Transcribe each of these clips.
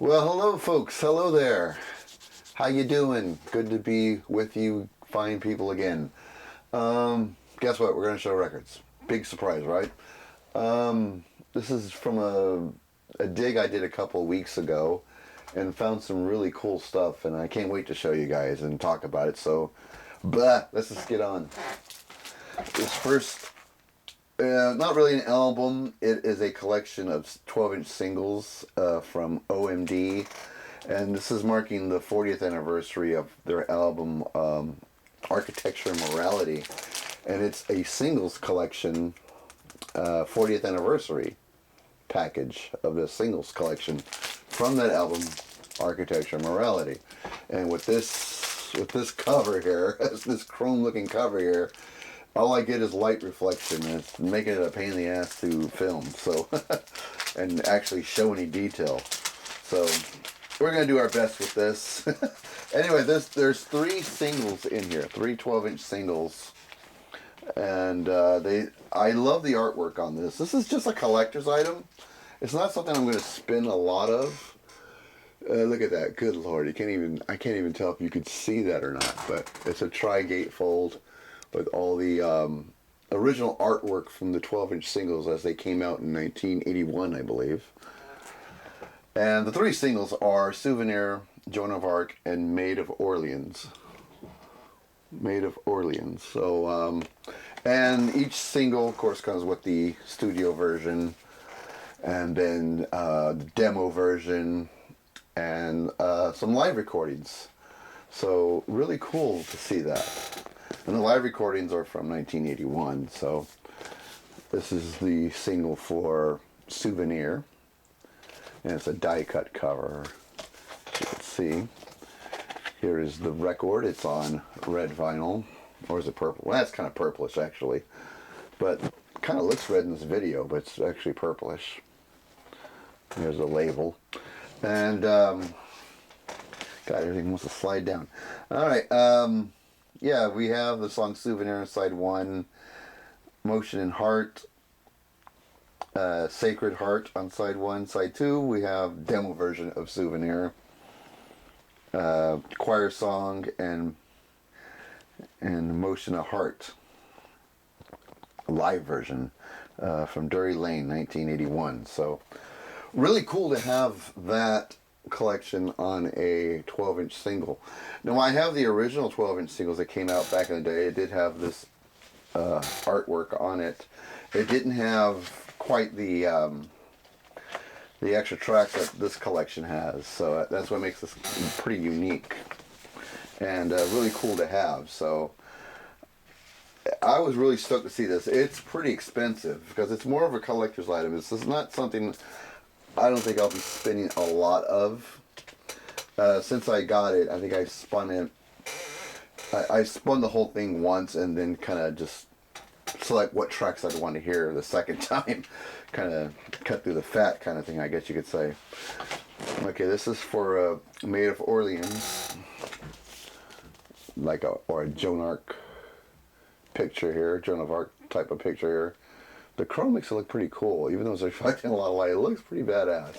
Well, hello folks. Hello there. How you doing? Good to be with you fine people again. Guess what? We're going to show records. Big surprise, right? This is from a dig I did a couple of weeks ago and found some really cool stuff, and I can't wait to show you guys and talk about it. So, let's just get on. This first, not really an album. It is a collection of 12-inch singles from OMD, and this is marking the 40th anniversary of their album Architecture and Morality, and it's a singles collection, 40th anniversary package of the singles collection from that album Architecture and Morality. And with this cover here, this chrome looking cover here, all I get is light reflection, and it's making it a pain in the ass to film, so and actually show any detail. So we're gonna do our best with this. Anyway, there's 3 singles in here, 3 12-inch singles, and I love the artwork on this. This is just a collector's item. It's not something I'm going to spin a lot of. Look at that! Good Lord, I can't even tell if you could see that or not. But it's a tri-gate fold with all the original artwork from the 12-inch singles as they came out in 1981, I believe. And the 3 singles are Souvenir, Joan of Arc, and Maid of Orleans. Maid of Orleans. So, and each single, of course, comes with the studio version, and then the demo version, and some live recordings. So really cool to see that. And the live recordings are from 1981. So this is the single for Souvenir, and it's a die-cut cover. As you can see, here is the record. It's on red vinyl, or is it purple? Well, that's kind of purplish actually, but kind of looks red in this video, but it's actually purplish. Here's the label, and God, everything wants to slide down. All right, yeah, we have the song Souvenir on side 1, Motion and Heart, Sacred Heart on side 1. Side 2, we have demo version of Souvenir, choir song, and Motion of Heart, live version from Drury Lane, 1981. So really cool to have that collection on a 12-inch single. Now, I have the original 12-inch singles that came out back in the day. It did have this artwork on it. It didn't have quite the extra track that this collection has, so that's what makes this pretty unique and really cool to have. So I was really stoked to see this. It's pretty expensive because it's more of a collector's item. This is not something I don't think I'll be spinning a lot of. Since I got it, I think I spun it. I spun the whole thing once and then kind of just select what tracks I'd want to hear the second time. Kind of cut through the fat kind of thing, I guess you could say. Okay, this is for Maid of Orleans, or a Joan Arc picture here, Joan of Arc type of picture here. The chrome makes it look pretty cool, even though it's reflecting a lot of light. It looks pretty badass,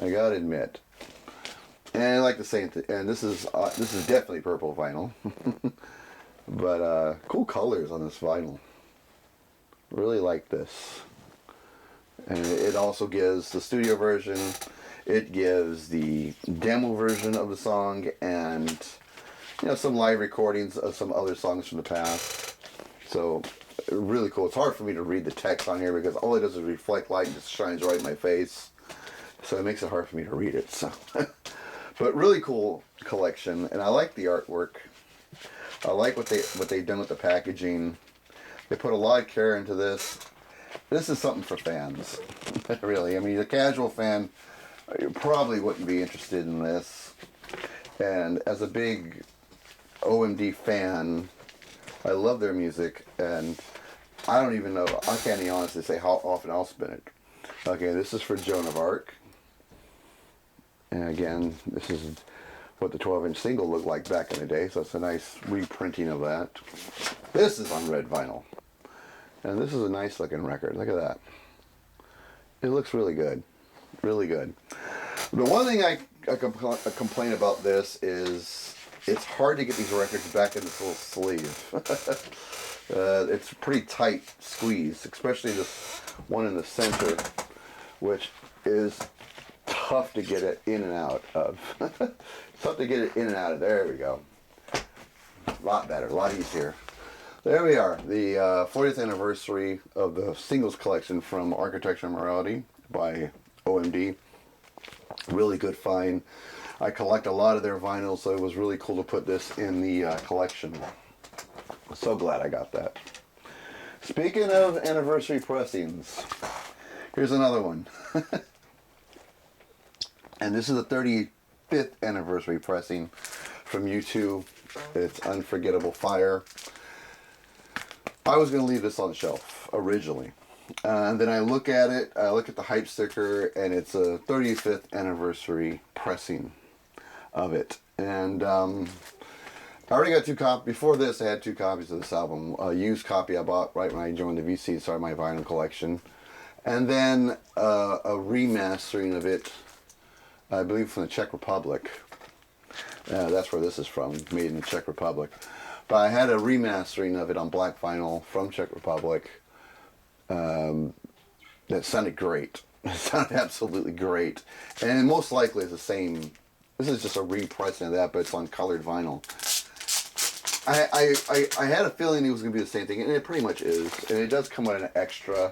I gotta admit. And I like the same thing. And this is definitely purple vinyl, but cool colors on this vinyl. Really like this. And it also gives the studio version. It gives the demo version of the song, and some live recordings of some other songs from the past. So really cool. It's hard for me to read the text on here because all it does is reflect light and just shines right in my face. So it makes it hard for me to read it. So, but really cool collection, and I like the artwork. I like what they've done with the packaging. They put a lot of care into this. This is something for fans, really. I mean, the casual fan probably wouldn't be interested in this. And as a big OMD fan, I love their music, and I don't even know, I can't even honestly say how often I'll spin it. Okay, this is for Joan of Arc. And again, this is what the 12-inch single looked like back in the day, so it's a nice reprinting of that. This is on red vinyl. And this is a nice looking record. Look at that. It looks really good. Really good. The one thing I complain about this is it's hard to get these records back in this little sleeve. It's a pretty tight squeeze, especially this one in the center, which is tough to get it in and out of. Tough to get it in and out of. There we go. A lot better, a lot easier. There we are, the 40th anniversary of the singles collection from Architecture and Morality by OMD. Really good find. I collect a lot of their vinyls, so it was really cool to put this in the collection. So glad I got that. Speaking of anniversary pressings, here's another one. And this is the 35th anniversary pressing from U2. It's Unforgettable Fire. I was going to leave this on the shelf originally. And then I look at it, I look at the hype sticker, and it's a 35th anniversary pressing of it. And I already got 2 copies. Before this, I had 2 copies of this album. A used copy I bought right when I joined the VC, started my vinyl collection. And then a remastering of it, I believe from the Czech Republic. That's where this is from, made in the Czech Republic. But I had a remastering of it on black vinyl from Czech Republic. That sounded great. It sounded absolutely great. And most likely it's the same. This is just a repressing of that, but it's on colored vinyl. I had a feeling it was going to be the same thing, and it pretty much is. And it does come with an extra.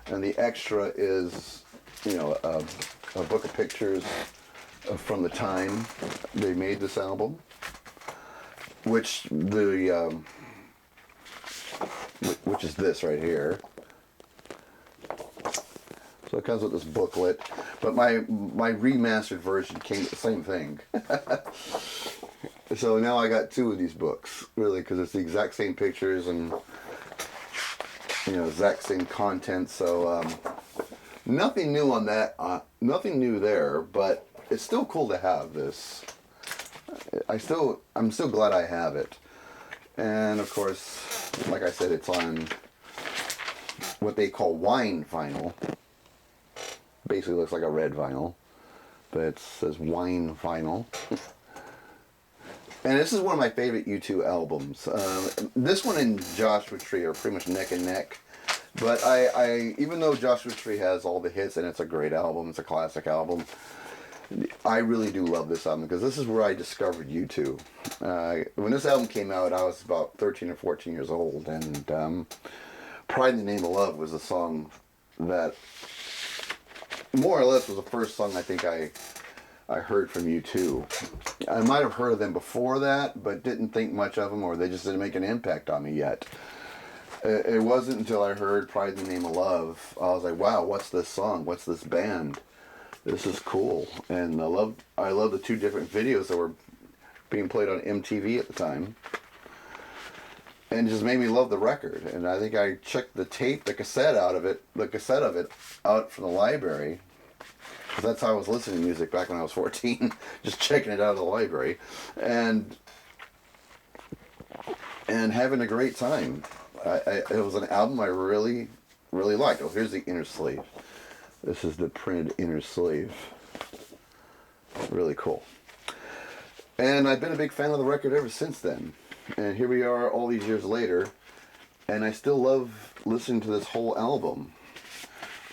And the extra is, you know, a book of pictures from the time they made this album. Which is this right here. So it comes with this booklet, but my remastered version came with the same thing. So now I got 2 of these books, really, because it's the exact same pictures and, you know, exact same content. So nothing new on that, nothing new there, but it's still cool to have this. I'm still glad I have it. And of course, like I said, it's on what they call wine vinyl. Basically looks like a red vinyl, but it says wine vinyl. And this is one of my favorite U2 albums. This one and Joshua Tree are pretty much neck and neck. But I even though Joshua Tree has all the hits and it's a great album, it's a classic album, I really do love this album because this is where I discovered U2. When this album came out, I was about 13 or 14 years old, and Pride in the Name of Love was a song that more or less was the first song I think I heard from U2. I might have heard of them before that, but didn't think much of them, or they just didn't make an impact on me yet. It wasn't until I heard Pride in the Name of Love, I was like, wow, what's this song? What's this band? This is cool. And I love the 2 different videos that were being played on MTV at the time. And it just made me love the record. And I think I checked the cassette of it out from the library. Because that's how I was listening to music back when I was 14. Just checking it out of the library. And having a great time. It was an album I really, really liked. Oh, here's the inner sleeve. This is the printed inner sleeve. Really cool. And I've been a big fan of the record ever since then. And here we are all these years later, and I still love listening to this whole album.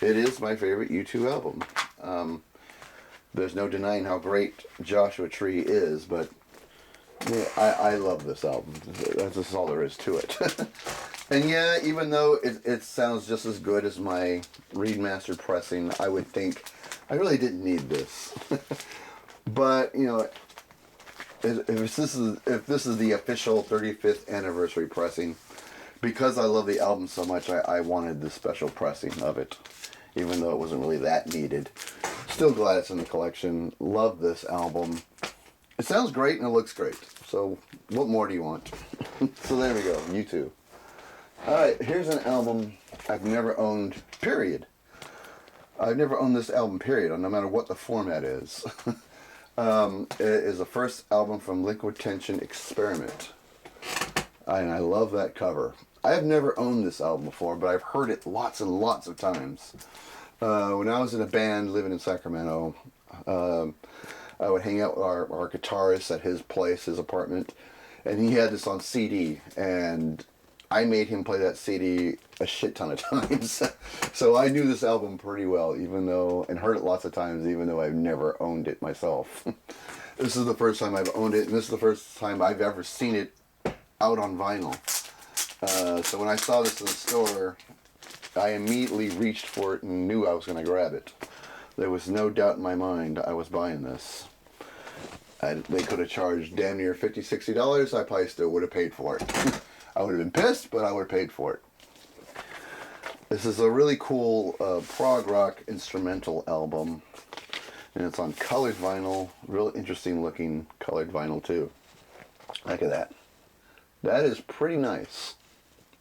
It is my favorite U2 album. There's no denying how great Joshua Tree is, but yeah, I love this album. That's just all there is to it. And yeah, even though it sounds just as good as my remastered pressing, I would think I really didn't need this. But you know, if this is the official 35th anniversary pressing, because I love the album so much, I wanted the special pressing of it, even though it wasn't really that needed. Still glad it's in the collection. Love this album. It sounds great and it looks great. So what more do you want? So there we go, U2. Alright, here's an album I've never owned, period. I've never owned this album, period, no matter what the format is. It is the first album from Liquid Tension, Experiment. And I love that cover. I have never owned this album before, but I've heard it lots and lots of times. When I was in a band living in Sacramento, I would hang out with our guitarist at his place, his apartment, and he had this on CD, and I made him play that CD a shit ton of times. So I knew this album pretty well, even though, and heard it lots of times, even though I've never owned it myself. This is the first time I've owned it, and this is the first time I've ever seen it out on vinyl. So when I saw this in the store, I immediately reached for it and knew I was going to grab it. There was no doubt in my mind I was buying this. They could have charged damn near $50, $60. I probably still would have paid for it. I would have been pissed, but I would have paid for it. This is a really cool prog rock instrumental album. And it's on colored vinyl. Real interesting looking colored vinyl too. Look at that. That is pretty nice.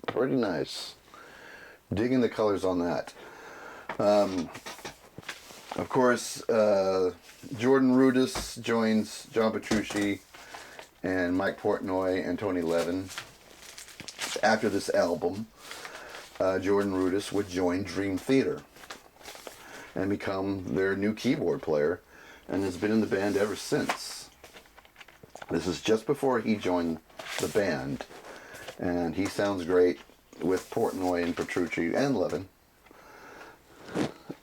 Pretty nice. Digging the colors on that. Of course, Jordan Rudess joins John Petrucci and Mike Portnoy and Tony Levin. After this album, Jordan Rudess would join Dream Theater and become their new keyboard player, and has been in the band ever since. This is just before he joined the band, and he sounds great with Portnoy and Petrucci and Levin.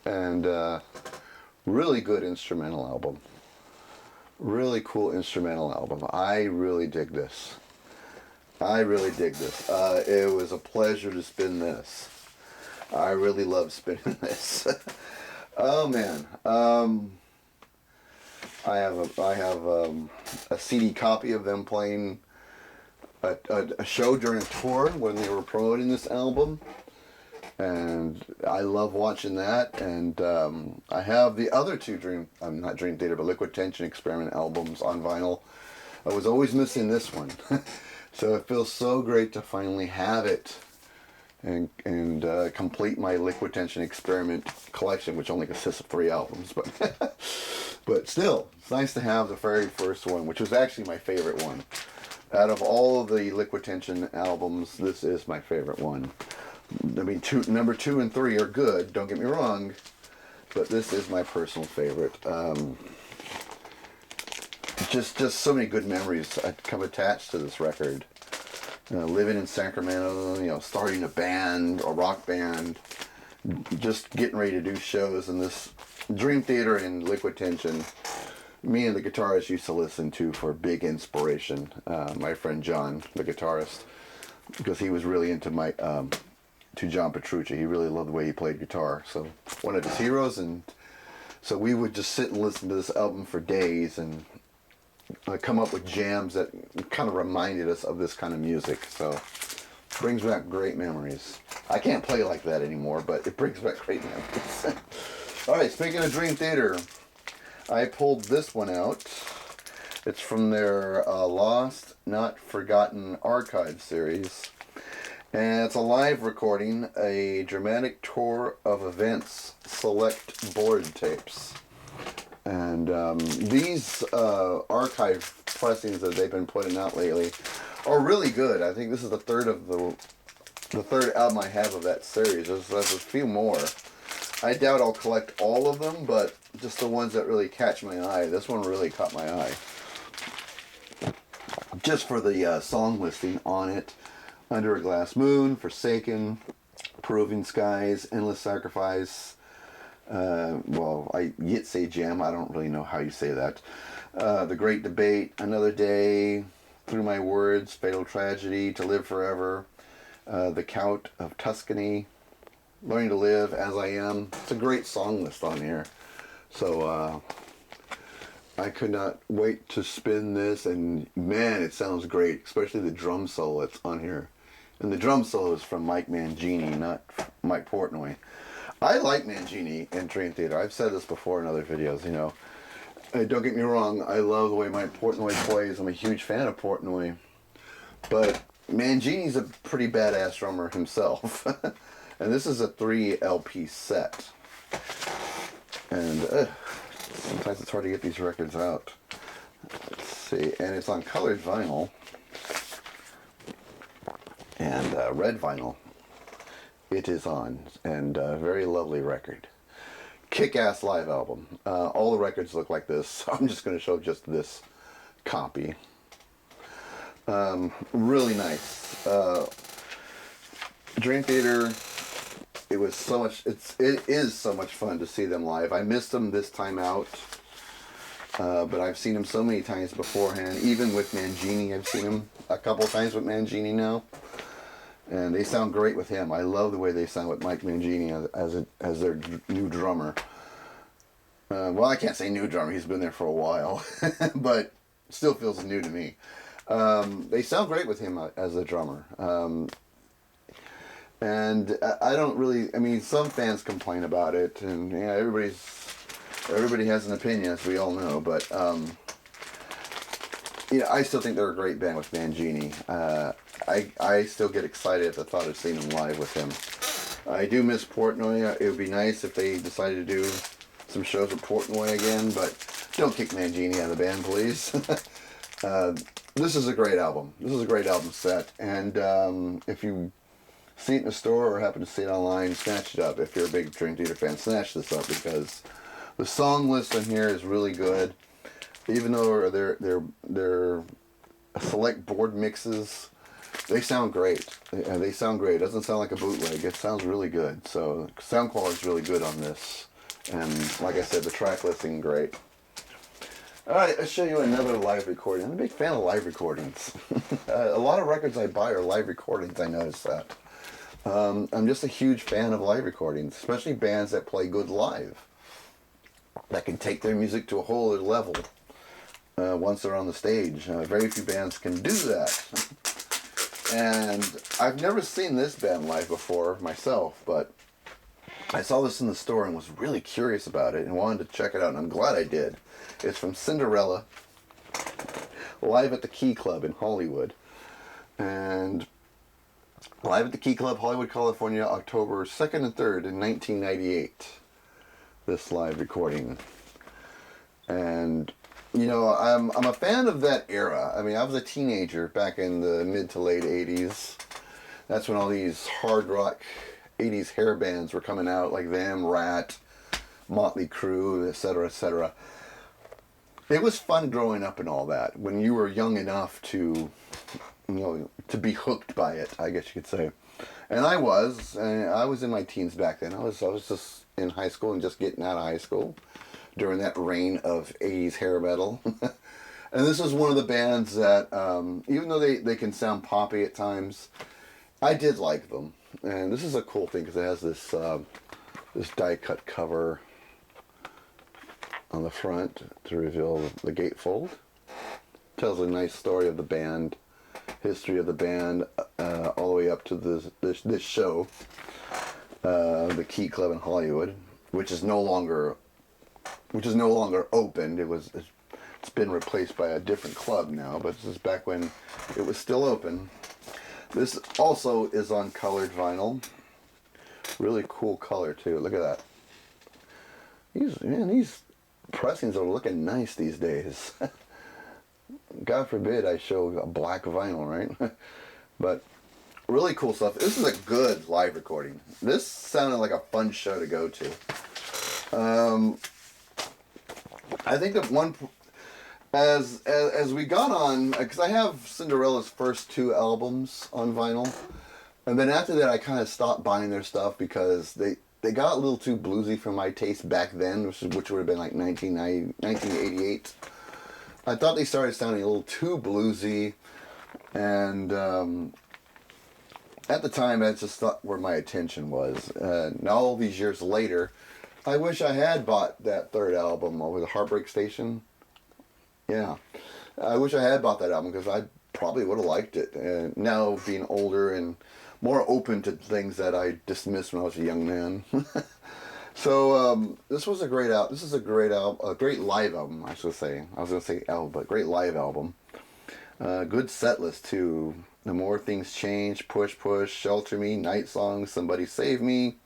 And really good instrumental album. Really cool instrumental album. I really dig this. I really dig this. It was a pleasure to spin this. I really love spinning this. Oh man. I have a CD copy of them playing a show during a tour when they were promoting this album, and I love watching that. And I have the other two not Dream Theater, but Liquid Tension Experiment albums on vinyl. I was always missing this one. So it feels so great to finally have it and complete my Liquid Tension Experiment collection, which only consists of 3 albums. But still, it's nice to have the very first one, which was actually my favorite one. Out of all of the Liquid Tension albums, this is my favorite one. I mean, number 2 and 3 are good, don't get me wrong, but this is my personal favorite. Just so many good memories come attached to this record. Living in Sacramento, starting a band, a rock band, just getting ready to do shows in this Dream Theater and Liquid Tension. Me and the guitarist used to listen to for big inspiration. My friend John, the guitarist, because he was really into to John Petrucci. He really loved the way he played guitar. So one of his heroes, and so we would just sit and listen to this album for days and come up with jams that kind of reminded us of this kind of music. So brings back great memories. I can't play like that anymore, but it brings back great memories. All right, speaking of Dream Theater, I pulled this one out. It's from their Lost Not Forgotten Archive series. And it's a live recording, a dramatic tour of events, select board tapes. And these archive pressings that they've been putting out lately are really good. I think this is the third album I have of that series. There's a few more. I doubt I'll collect all of them, but just the ones that really catch my eye. This one really caught my eye. Just for the song listing on it. Under a Glass Moon, Forsaken, Peruvian Skies, Endless Sacrifice. Yitsay Jam, I don't really know how you say that. The Great Debate, Another Day, Through My Words, Fatal Tragedy, To Live Forever, The Count of Tuscany, Learning to Live, As I Am. It's a great song list on here. So, I could not wait to spin this, and man, it sounds great, especially the drum solo that's on here. And the drum solo is from Mike Mangini, not Mike Portnoy. I like Mangini in Dream Theater. I've said this before in other videos, Don't get me wrong, I love the way Mike Portnoy plays. I'm a huge fan of Portnoy. But Mangini's a pretty badass drummer himself. And this is a 3 LP set. And sometimes it's hard to get these records out. Let's see. And it's on colored vinyl. And red vinyl. It is on. And a very lovely record. kick-ass live album. All the records look like this, so I'm just going to show just this copy. Really nice. Dream Theater. It was so much. It is so much fun to see them live. I missed them this time out, but I've seen them so many times beforehand. Even with Mangini, I've seen them a couple times with Mangini now, and they sound great with him. I love the way they sound with Mike Mangini as their new drummer. Well, I can't say new drummer. He's been there for a while, but still feels new to me. They sound great with him as a drummer. And I don't really, I mean, some fans complain about it, and yeah, everybody has an opinion, as we all know, but yeah, I still think they're a great band with Mangini. I still get excited at the thought of seeing them live with him. I do miss Portnoy. It would be nice if they decided to do some shows with Portnoy again, but don't kick Mangini out of the band, please. This is a great album. This is a great album set, and if you see it in the store or happen to see it online, snatch it up. If you're a big Dream Theater fan, snatch this up, because the song list on here is really good. Even though they're select board mixes, they sound great. They sound great. It doesn't sound like a bootleg. It sounds really good. So sound quality is really good on this. And like I said, the track listing great. All right, let's show you another live recording. I'm a big fan of live recordings. A lot of records I buy are live recordings. I noticed that. I'm just a huge fan of live recordings, especially bands that play good live, that can take their music to a whole other level once they're on the stage. Very few bands can do that. And I've never seen this band live before myself, but I saw this in the store and was really curious about it and wanted to check it out, and I'm glad I did. It's from Cinderella, live at the Key Club in Hollywood. And live at the Key Club, Hollywood, California, October 2nd and 3rd in 1998. This live recording. And, you know, I'm a fan of that era. I mean, I was a teenager back in the mid to late 80s. That's when all these hard rock 80s hair bands were coming out, like them, Rat, Motley Crue, etc., etc. It was fun growing up and all that, when you were young enough to, you know, to be hooked by it, I guess you could say. And I was in my teens back then. I was just in high school and just getting out of high school during that reign of 80s hair metal. And this was one of the bands that, even though they can sound poppy at times, I did like them. And this is a cool thing because it has this this die-cut cover on the front to reveal the gatefold. Tells a nice story of the band, history of the band, all the way up to this show, the Key Club in Hollywood, which is no longer opened. It's been replaced by a different club now, but this is back when it was still open. This also is on colored vinyl. Really cool color too. Look at that. These pressings are looking nice these days. God forbid I show a black vinyl, right? But really cool stuff. This is a good live recording. This sounded like a fun show to go to. I think that as we got on, because I have Cinderella's first 2 albums on vinyl, and then after that I kind of stopped buying their stuff because they got a little too bluesy for my taste back then, which would have been like 1988. I thought they started sounding a little too bluesy, and at the time that's just not where my attention was. Now all these years later, I wish I had bought that 3rd album over the Heartbreak Station. Yeah, I wish I had bought that album because I probably would have liked it. And now being older and more open to things that I dismissed when I was a young man. So this was a great album. This is a great album, a great live album, I should say. I was going to say album, but great live album. Good set list too. The More Things Change, Push Push, Shelter Me, Night Song, Somebody Save Me.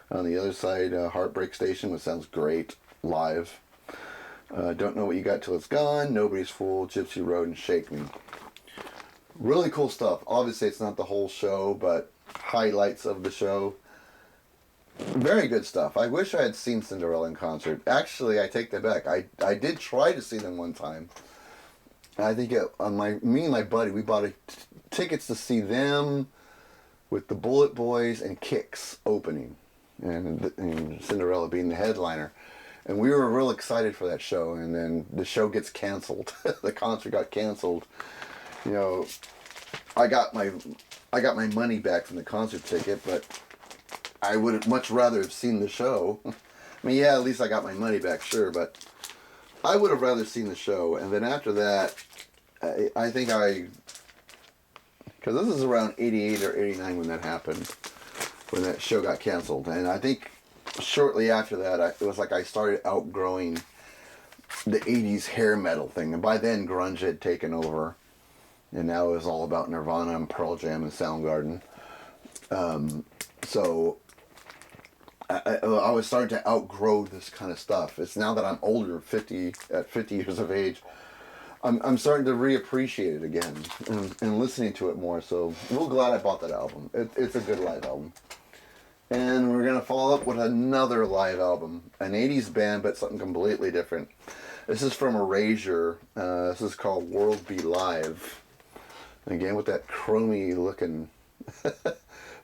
On the other side, Heartbreak Station, which sounds great live. Don't Know What You Got Till It's Gone, Nobody's Fool, Gypsy Road, and Shake Me. Really cool stuff. Obviously, it's not the whole show, but highlights of the show. Very good stuff. I wish I had seen Cinderella in concert. Actually, I take that back. I did try to see them one time. I think me and my buddy, we bought tickets to see them with the Bullet Boys and Kicks opening, and Cinderella being the headliner. And we were real excited for that show, and then the show gets canceled. The concert got canceled. You know, I got my money back from the concert ticket, but I would have much rather have seen the show. I mean, yeah, at least I got my money back, sure, but I would have rather seen the show. And then after that, I think because this is around 88 or 89 when that happened, when that show got canceled. And I think shortly after that, it was like I started outgrowing the 80s hair metal thing. And by then, grunge had taken over. And now it was all about Nirvana and Pearl Jam and Soundgarden. So I was starting to outgrow this kind of stuff. It's now that I'm older, at 50 years of age, I'm starting to reappreciate it again and listening to it more. So I'm real glad I bought that album. It's a good live album. And we're going to follow up with another live album. An 80s band, but something completely different. This is from Erasure. This is called World Be Live. Again, with that chromy looking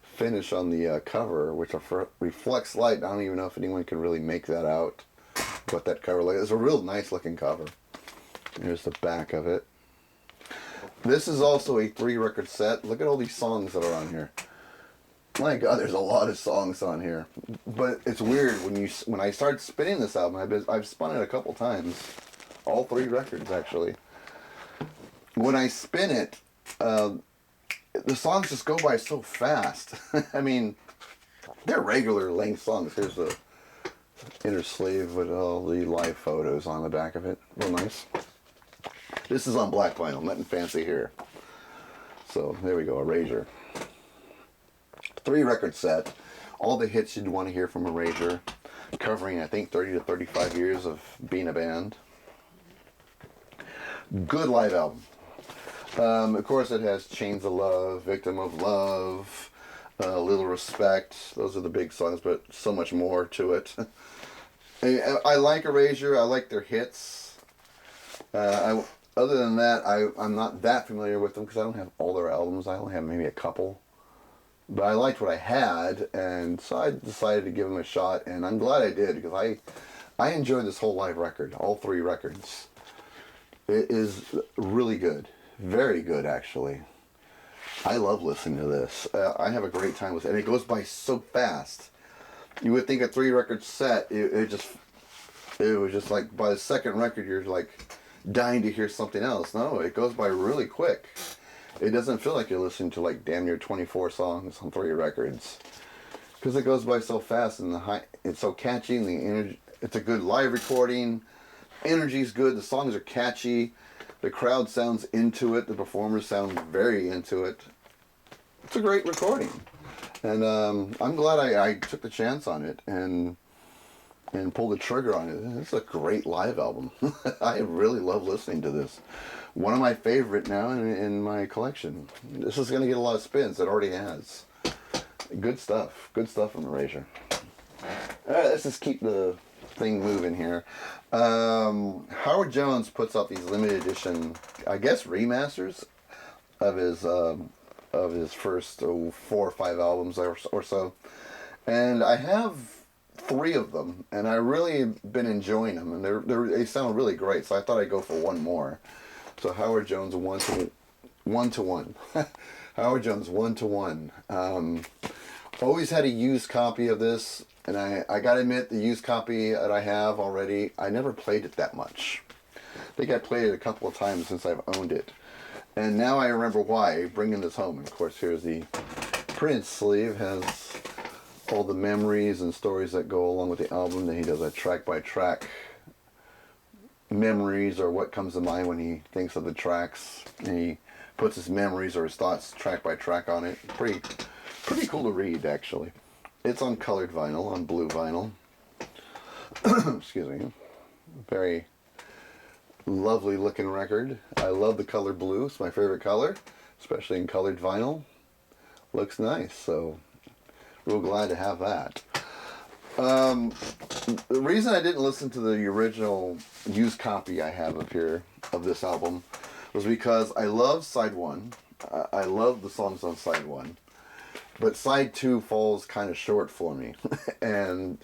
finish on the cover, which reflects light. I don't even know if anyone can really make that out. What that cover looks like. It's a real nice looking cover. Here's the back of it. This is also a 3-record set. Look at all these songs that are on here. My God, there's a lot of songs on here. But it's weird when I started spinning this album. I've spun it a couple times, all 3 records actually. When I spin it, the songs just go by so fast. I mean, they're regular length songs. Here's the inner sleeve with all the live photos on the back of it. Real nice. This is on black vinyl, nothing fancy here. So there we go, Erasure. 3-record set. All the hits you'd want to hear from Erasure. Covering, I think, 30 to 35 years of being a band. Good live album. Of course, it has Chains of Love, Victim of Love, Little Respect. Those are the big songs, but so much more to it. I like Erasure. I like their hits. Other than that, I'm not that familiar with them because I don't have all their albums. I only have maybe a couple. But I liked what I had, and so I decided to give them a shot, and I'm glad I did because I enjoyed this whole live record, all 3 records. It is really good. Very good, actually. I love listening to this. I have a great time with it, and it goes by so fast. You would think a 3-record set, it was just like by the second record you're like dying to hear something else. No, it goes by really quick. It doesn't feel like you're listening to like damn near 24 songs on 3 records, because it goes by so fast, and it's so catchy, and the energy. It's a good live recording. Energy's good. The songs are catchy. The crowd sounds into it. The performers sound very into it. It's a great recording, and I'm glad I took the chance on it and pulled the trigger on it. It's a great live album. I really love listening to this. One of my favorite now in my collection. This is going to get a lot of spins. It already has. Good stuff. Good stuff from Erasure. All right, let's just keep the thing moving here. Howard Jones puts out these limited edition, I guess, remasters of his first 4 or 5 albums or so. And I have 3 of them, and I really been enjoying them, and they sound really great. So I thought I'd go for one more. So Howard Jones 1-to-1. Howard Jones 1-to-1. Always had a used copy of this, and I gotta admit, the used copy that I have already, I never played it that much. I think I played it a couple of times since I've owned it. And now I remember why, bringing this home. And of course, here's the Prince sleeve, has all the memories and stories that go along with the album. Then he does a track-by-track memories, or what comes to mind when he thinks of the tracks. And he puts his memories or his thoughts track-by-track on it. Pretty cool to read, actually. It's on colored vinyl, on blue vinyl. Excuse me. Very lovely looking record. I love the color blue. It's my favorite color, especially in colored vinyl. Looks nice, so real glad to have that. The reason I didn't listen to the original used copy I have up here of this album was because I love side one. I love the songs on side one, but side two falls kind of short for me. And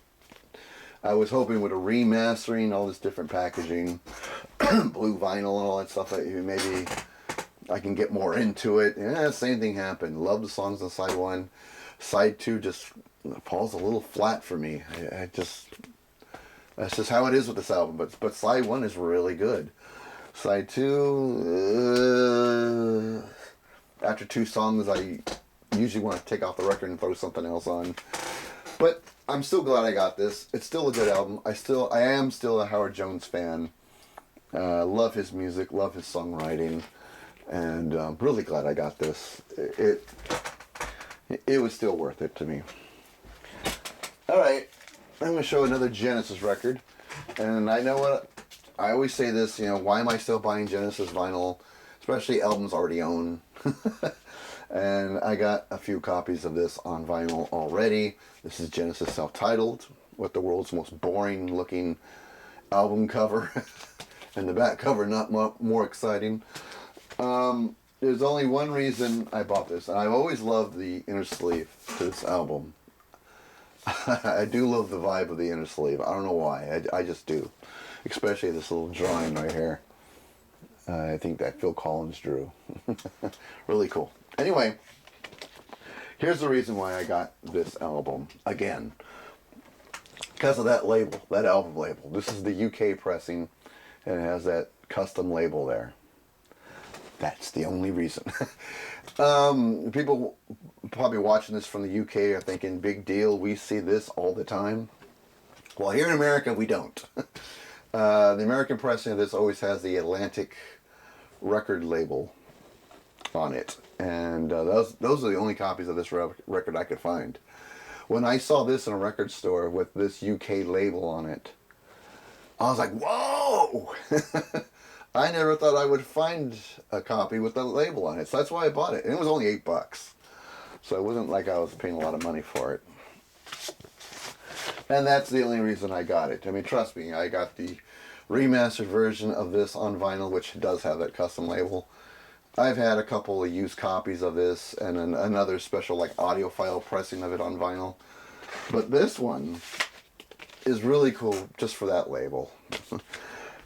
I was hoping with a remastering, all this different packaging, blue vinyl and all that stuff, that maybe I can get more into it. Yeah, same thing happened. Love the songs on side one. Side two just falls a little flat for me. That's just how it is with this album. But side one is really good. Side two, after two songs, I usually want to take off the record and throw something else on. But I'm still glad I got this. It's still a good album. I am still a Howard Jones fan. Love his music, love his songwriting, and really glad I got this. It was still worth it to me. All right, I'm going to show another Genesis record. And I know what, I always say this, why am I still buying Genesis vinyl, especially albums already own? And I got a few copies of this on vinyl already. This is Genesis self-titled, with the world's most boring looking album cover. And the back cover not more exciting. There's only one reason I bought this, and I've always loved the inner sleeve to this album. I do love the vibe of the inner sleeve. I don't know why. I just do. Especially this little drawing right here. I think that Phil Collins drew. Really cool. Anyway, here's the reason why I got this album again. Because of that label, that album label. This is the UK pressing, and it has that custom label there. That's the only reason. People probably watching this from the UK are thinking, big deal, we see this all the time. Well, here in America, we don't. The American pressing of this always has the Atlantic record label on it. And those are the only copies of this record I could find. When I saw this in a record store with this UK label on it, I was like, whoa! I never thought I would find a copy with the label on it. So that's why I bought it. And it was only $8. So it wasn't like I was paying a lot of money for it. And that's the only reason I got it. I mean, trust me, I got the remastered version of this on vinyl, which does have that custom label. I've had a couple of used copies of this and another special like audiophile pressing of it on vinyl. But this one is really cool just for that label.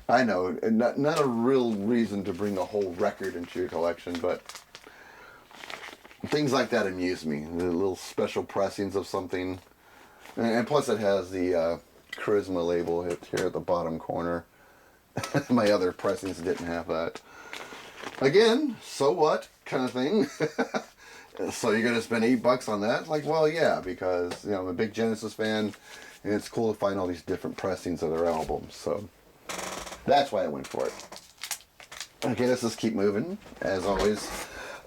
I know, not a real reason to bring a whole record into your collection, but things like that amuse me. The little special pressings of something. And plus it has the Charisma label here at the bottom corner. My other pressings didn't have that. Again, so what kind of thing. So you're going to spend $8 on that? Like, well, yeah, because I'm a big Genesis fan, and it's cool to find all these different pressings of their albums. So that's why I went for it. Okay, let's just keep moving, as always.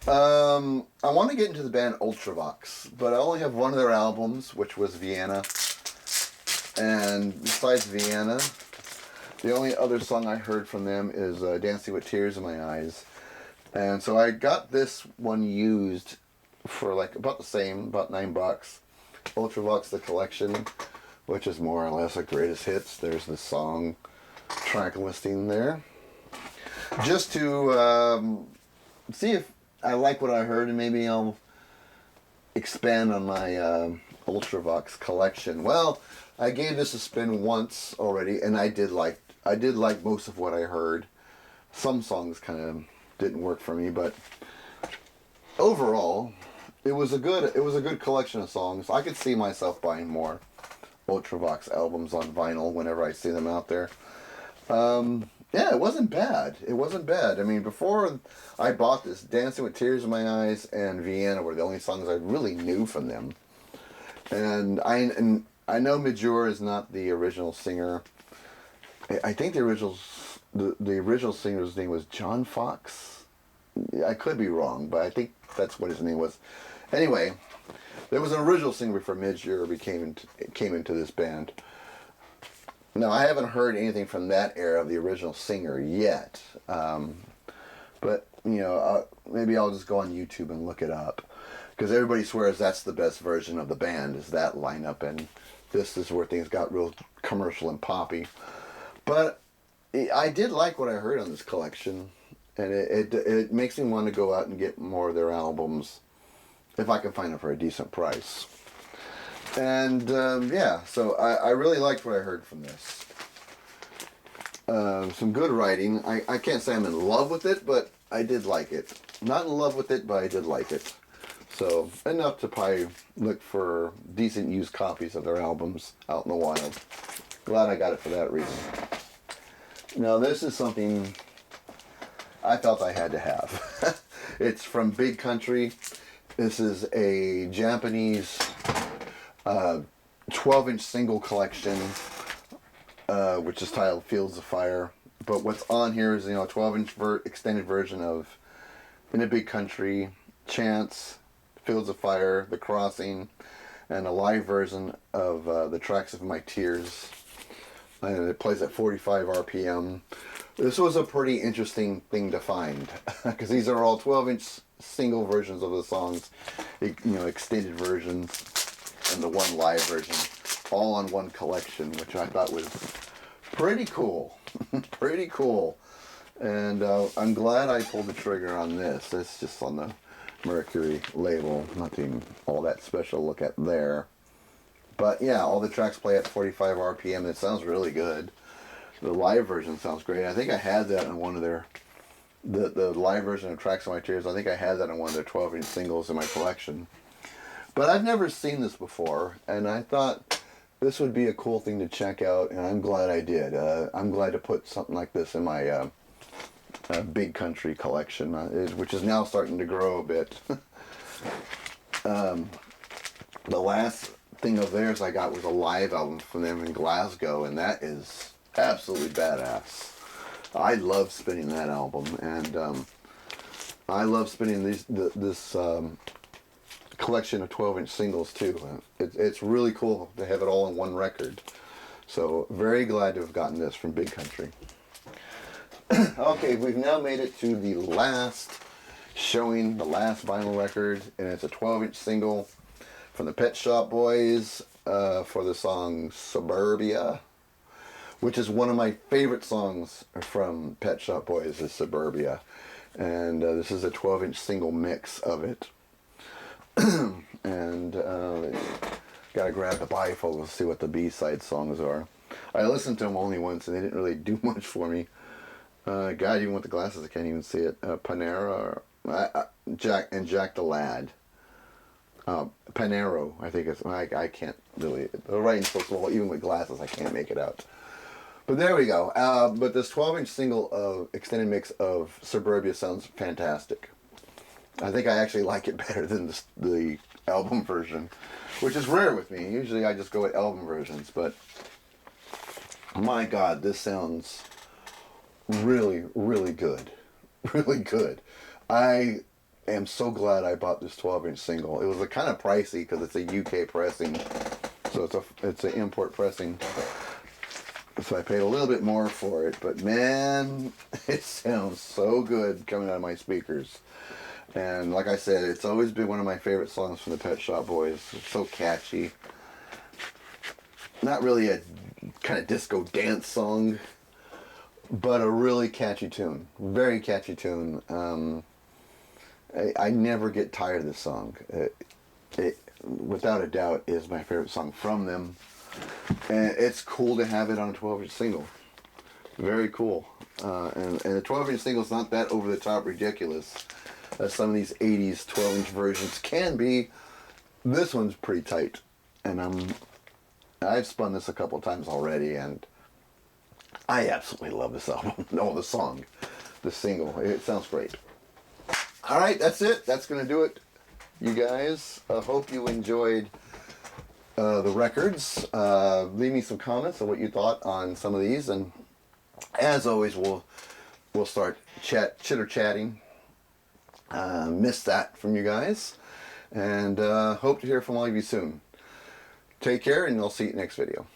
I want to get into the band Ultrabox, but I only have one of their albums, which was Vienna. And besides Vienna, the only other song I heard from them is Dancing with Tears in My Eyes. And so I got this one used for like about the same, about $9. Ultravox The Collection, which is more or less like greatest hits. There's the song track listing there. Just to see if I like what I heard, and maybe I'll expand on my Ultravox collection. Well, I gave this a spin once already, and I did like most of what I heard. Some songs kind of didn't work for me, but overall, it was a good collection of songs. I could see myself buying more Ultravox albums on vinyl whenever I see them out there. Yeah, it wasn't bad. It wasn't bad. I mean, before I bought this, Dancing with Tears in My Eyes and Vienna were the only songs I really knew from them. And I know Major is not the original singer. I think the original singer's name was John Fox. I could be wrong, but I think that's what his name was. Anyway, there was an original singer before Major came into this band. Now, I haven't heard anything from that era of the original singer yet. But, maybe I'll just go on YouTube and look it up. Because everybody swears that's the best version of the band, is that lineup. And this is where things got real commercial and poppy. But I did like what I heard on this collection, and it makes me want to go out and get more of their albums if I can find them for a decent price. And yeah, so I really liked what I heard from this. Some good writing. I can't say I'm in love with it, but I did like it. Not in love with it, but I did like it. So enough to probably look for decent used copies of their albums out in the wild. Glad I got it for that reason. Now this is something I felt I had to have. It's from Big Country. This is a Japanese 12-inch single collection, which is titled Fields of Fire. But what's on here is, a 12-inch extended version of In a Big Country, Chance, Fields of Fire, The Crossing, and a live version of The Tracks of My Tears. And it plays at 45 RPM. This was a pretty interesting thing to find, because these are all 12-inch single versions of the songs, extended versions, and the one live version, all on one collection, which I thought was pretty cool. Pretty cool. And I'm glad I pulled the trigger on this. It's just on the Mercury label. Nothing all that special to look at there. But yeah, all the tracks play at 45 RPM. It sounds really good. The live version sounds great. I think I had that on one of their, the live version of Tracks of My Tears. I think I had that on one of their 12-inch singles in my collection. But I've never seen this before, and I thought this would be a cool thing to check out, and I'm glad I did. I'm glad to put something like this in my Big Country collection, which is now starting to grow a bit. The last thing of theirs I got was a live album from them in Glasgow, and that is absolutely badass. I love spinning that album, and I love spinning this collection of 12-inch singles too. It's really cool to have it all in one record. So very glad to have gotten this from Big Country. Okay, we've now made it to the last showing, the last vinyl record, and it's a 12-inch single from the Pet Shop Boys for the song Suburbia, which is one of my favorite songs from Pet Shop Boys, is Suburbia. And this is a 12-inch single mix of it. And gotta grab the bifold and see what the B-side songs are. I listened to them only once and they didn't really do much for me. God, even with the glasses I can't even see it. Panera, Jack the Lad. Panero, I think it's, I can't really, the writing's so small, even with glasses I can't make it out. But there we go. But this 12-inch single of extended mix of Suburbia sounds fantastic. I think I actually like it better than the album version, which is rare with me. Usually I just go with album versions, but my God, this sounds really, really good. Really good. I am so glad I bought this 12-inch single. It was a kind of pricey because it's a UK pressing, so it's an import pressing. So I paid a little bit more for it, but man, it sounds so good coming out of my speakers. And like I said, it's always been one of my favorite songs from the Pet Shop Boys. It's so catchy. Not really a kind of disco dance song, but a really catchy tune. Very catchy tune. I never get tired of this song. It without a doubt is my favorite song from them. And it's cool to have it on a 12-inch single. Very cool. And the 12-inch single is not that over-the-top ridiculous as some of these 80s 12-inch versions can be. This one's pretty tight. And I've spun this a couple times already, and I absolutely love this album. No, the song. The single. It sounds great. Alright, that's it. That's going to do it, you guys. I hope you enjoyed the records. Leave me some comments on what you thought on some of these, and as always, we'll start chitter-chatting. Missed that from you guys, and hope to hear from all of you soon. Take care, and I'll see you next video.